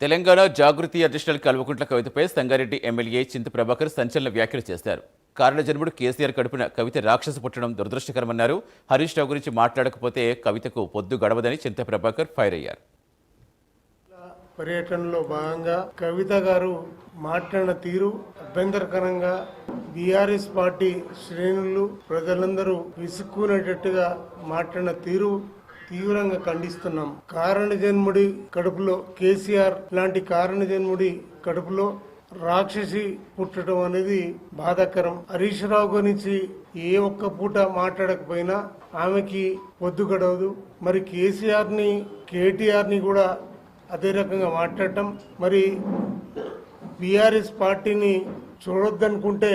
తెలంగాణ జాగృతి additional Kalvakuntla కవితపై Sangareddy MLA చింత ప్రభాకర్ సంచలన వ్యాఖ్యలు చేశారు. కారణజన్ముడు కేసీఆర్ కడుపున కవిత రాక్షస పుట్టడం దురదృష్టకరమన్నారు. హరీష్ రావు గురించి మాట్లాడకపోతే కవితకు పొద్దు గడవదని చింత ప్రభాకర్ ఫైర్ అయ్యారు. పర్యటనలో భాగంగా కవిత గారు మాట్లాడిన తీరు అభ్యంతరకరంగా బీఆర్ఎస్ పార్టీ శ్రేణులు ప్రజలందరూ విసుక్కునేటట్టుగా మాట్లాడిన తీరు తీవ్రంగా ఖండిస్తున్నాం. కారణజన్ముడి కడుపులో కేసీఆర్ లాంటి కారణజన్ముడి కడుపులో రాక్షసి పుట్టడం అనేది బాధాకరం. హరీష్ రావు గురించి ఏ ఒక్క పూట మాట్లాడకపోయినా ఆమెకి పొద్దు గడవదు. మరి కేటీఆర్ ని కూడా అదే రకంగా మాట్లాడటం, మరి బీఆర్ఎస్ పార్టీని చూడొద్దనుకుంటే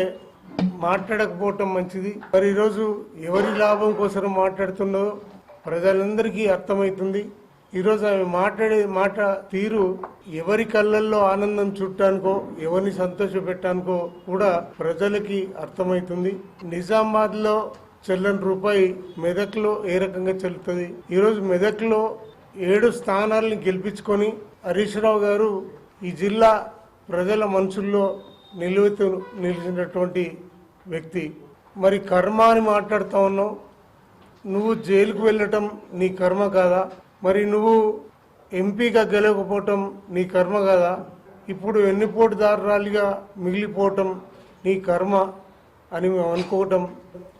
మాట్లాడకపోవటం మంచిది. మరి ఈరోజు ఎవరి లాభం కోసం మాట్లాడుతున్నదో ప్రజలందరికీ అర్థమవుతుంది. ఈరోజు ఆమె మాట్లాడే మాట తీరు ఎవరి కళ్ళల్లో ఆనందం చుట్టానికో ఎవరిని సంతోషపెట్టానికో కూడా ప్రజలకి అర్థమవుతుంది. నిజామాబాద్లో చెల్లని రూపాయి మెదక్లో ఏ రకంగా చెల్లుతుంది. ఈరోజు మెదక్లో 7 స్థానాలను గెలిపించుకొని హరీష్ రావు గారు ఈ జిల్లా ప్రజల మనసుల్లో నిలిచినటువంటి వ్యక్తి. మరి కర్మ అని మాట్లాడుతూ ఉన్నావు. నువ్వు జైలుకు వెళ్ళటం నీ కర్మ కాదా? మరి నువ్వు ఎంపీగా గెలవకపోవటం నీ కర్మ కాదా? ఇప్పుడు ఎన్నిపోటుదారురాలిగా మిగిలిపోవటం నీ కర్మ అని మేము అనుకోవటం